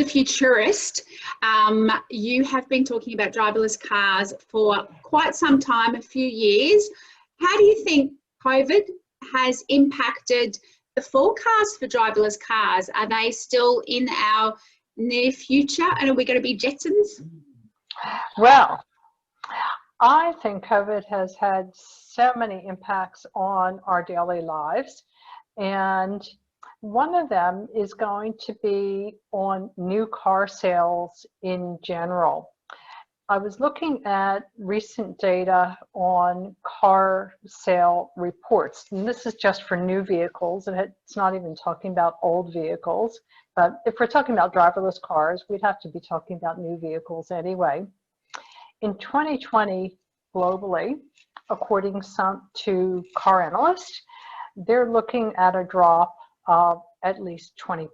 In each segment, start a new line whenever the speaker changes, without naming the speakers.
a futurist, you have been talking about driverless cars for quite some time, a few years. How do you think COVID has impacted the forecast for driverless cars? Are they still in our near future, and are we going to be Jetsons?
Well, I think COVID has had so many impacts on our daily lives, and one of them is going to be on new car sales in general. I was looking at recent data on car sale reports, and this is just for new vehicles, and it's not even talking about old vehicles. But if we're talking about driverless cars, we'd have to be talking about new vehicles anyway. In 2020, globally, according to car analysts, they're looking at a drop of at least 20%,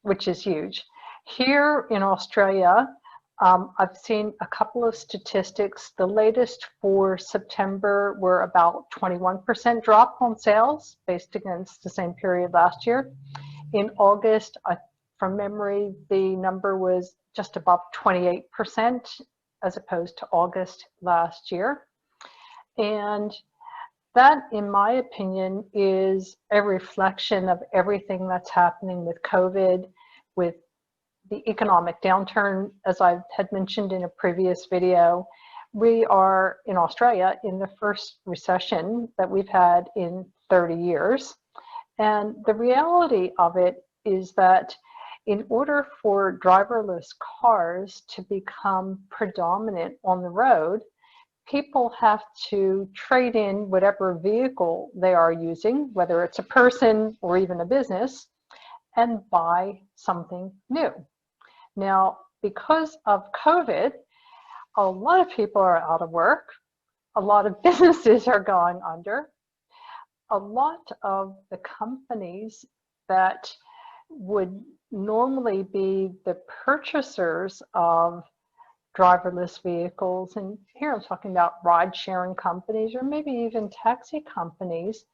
which is huge. Here in Australia, I've seen a couple of statistics. The latest for September were about 21% drop on sales based against the same period last year. In August, from memory, the number was just above 28% as opposed to August last year. And that, in my opinion, is a reflection of everything that's happening with COVID, with the economic downturn. As I had mentioned in a previous video, we are in Australia in the first recession that we've had in 30 years. And the reality of it is that in order for driverless cars to become predominant on the road, people have to trade in whatever vehicle they are using, whether it's a person or even a business, and buy something new. Now, because of COVID, a lot of people are out of work. A lot of businesses are going under. A lot of the companies that would normally be the purchasers of driverless vehicles, and here I'm talking about ride-sharing companies or maybe even taxi companies,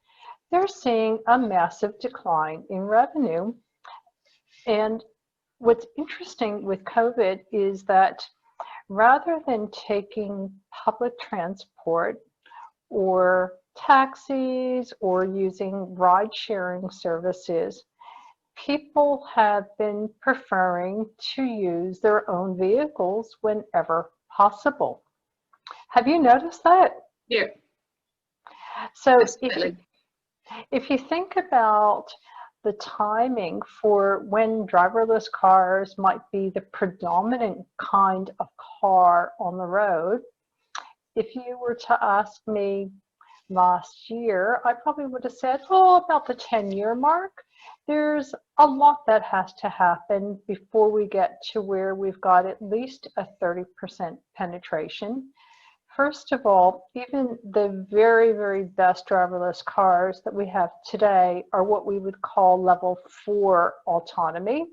they're seeing a massive decline in revenue. And what's interesting with COVID is that rather than taking public transport or taxis or using ride-sharing services, people have been preferring to use their own vehicles whenever possible. Have you noticed that?
Yeah.
So if you think about the timing for when driverless cars might be the predominant kind of car on the road, if you were to ask me last year, I probably would have said, oh, about the 10-year mark. There's a lot that has to happen before we get to where we've got at least a 30% penetration. First of all, even the very, very best driverless cars that we have today are what we would call level 4 autonomy.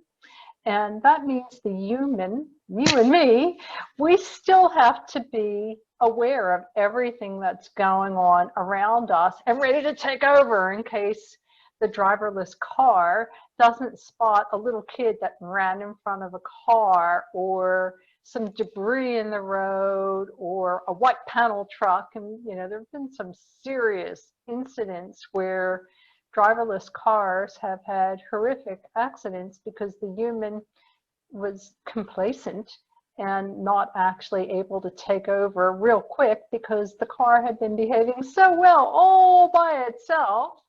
And that means the human, you and me, we still have to be aware of everything that's going on around us and ready to take over in case the driverless car doesn't spot a little kid that ran in front of a car, or some debris in the road, or a white panel truck. And you know, there have been some serious incidents where driverless cars have had horrific accidents because the human was complacent and not actually able to take over real quick because the car had been behaving so well all by itself.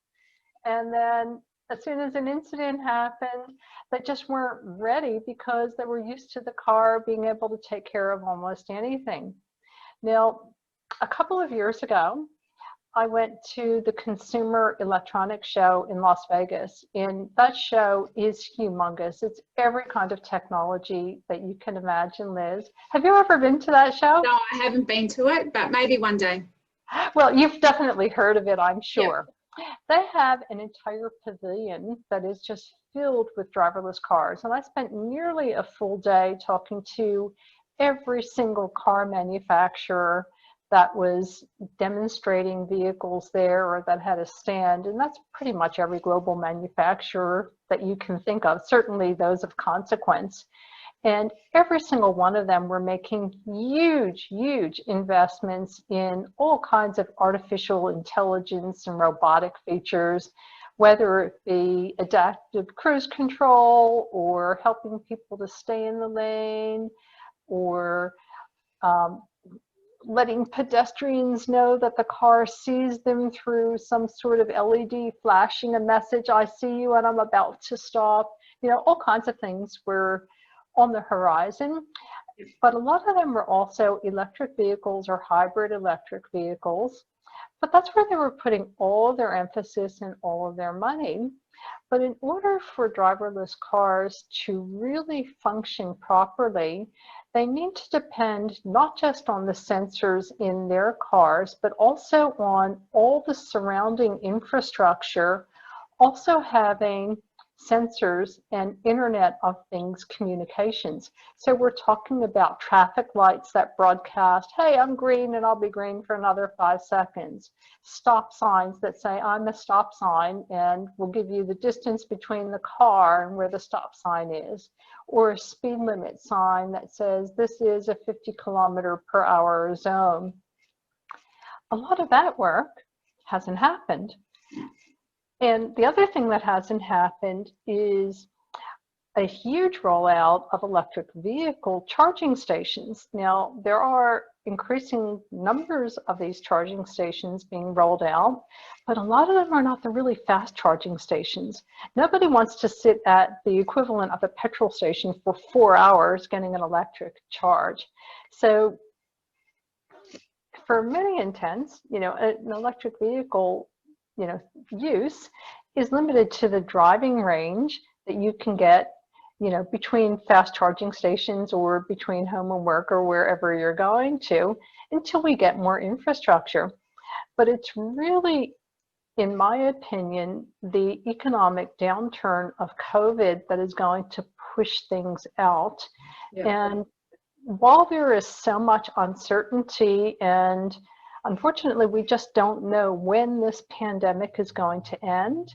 And then as soon as an incident happened, they just weren't ready because they were used to the car being able to take care of almost anything. Now, a couple of years ago, I went to the Consumer Electronics Show in Las Vegas, and that show is humongous. It's every kind of technology that you can imagine, Liz. Have you ever been to that show?
No, I haven't been to it, but maybe one day.
Well, you've definitely heard of it, I'm sure. Yep. They have an entire pavilion that is just filled with driverless cars, and I spent nearly a full day talking to every single car manufacturer that was demonstrating vehicles there or that had a stand, and that's pretty much every global manufacturer that you can think of, certainly those of consequence. And every single one of them were making huge, huge investments in all kinds of artificial intelligence and robotic features, whether it be adaptive cruise control or helping people to stay in the lane, or letting pedestrians know that the car sees them through some sort of LED flashing a message, I see you and I'm about to stop. You know, all kinds of things were on the horizon. But a lot of them were also electric vehicles or hybrid electric vehicles. But that's where they were putting all their emphasis and all of their money. But in order for driverless cars to really function properly, they need to depend not just on the sensors in their cars, but also on all the surrounding infrastructure, also having sensors and Internet of Things communications. So we're talking about traffic lights that broadcast, hey, I'm green and I'll be green for another 5 seconds. Stop signs that say, I'm a stop sign, and will give you the distance between the car and where the stop sign is. Or a speed limit sign that says, this is a 50-kilometer-per-hour zone. A lot of that work hasn't happened. And the other thing that hasn't happened is a huge rollout of electric vehicle charging stations. Now, there are increasing numbers of these charging stations being rolled out, but a lot of them are not the really fast charging stations. Nobody wants to sit at the equivalent of a petrol station for 4 hours getting an electric charge. So for many intents, you know, an electric vehicle, you know, use is limited to the driving range that you can get, you know, between fast charging stations or between home and work or wherever you're going to, until we get more infrastructure. But it's really, in my opinion, the economic downturn of COVID that is going to push things out. Yeah. And while there is so much uncertainty, and unfortunately, we just don't know when this pandemic is going to end,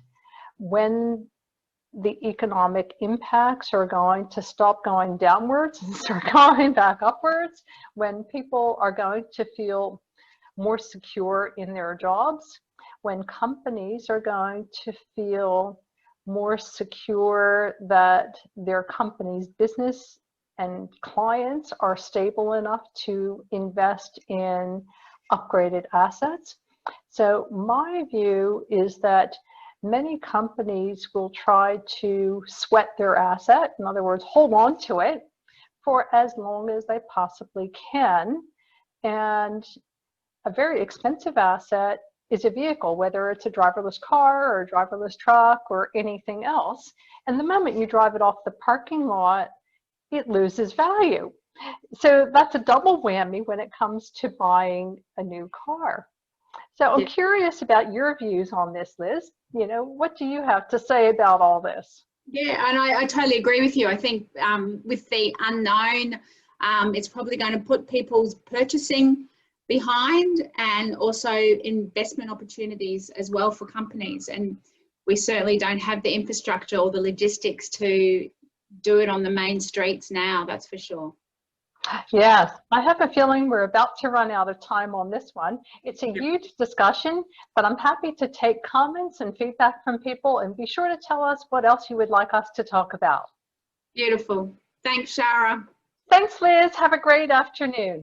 when the economic impacts are going to stop going downwards and start going back upwards, when people are going to feel more secure in their jobs, when companies are going to feel more secure that their company's business and clients are stable enough to invest in upgraded assets. So my view is that many companies will try to sweat their asset, in other words, hold on to it for as long as they possibly can. And a very expensive asset is a vehicle, whether it's a driverless car or a driverless truck or anything else. And the moment you drive it off the parking lot, it loses value. So that's a double whammy when it comes to buying a new car. So I'm curious about your views on this, Liz. You know, what do you have to say about all this?
Yeah, and I totally agree with you. I think with the unknown, it's probably going to put people's purchasing behind, and also investment opportunities as well for companies. And we certainly don't have the infrastructure or the logistics to do it on the main streets now, that's for sure.
Yes, I have a feeling we're about to run out of time on this one. It's a huge discussion, but I'm happy to take comments and feedback from people, and be sure to tell us what else you would like us to talk about.
Beautiful. Thanks, Shara.
Thanks, Liz. Have a great afternoon.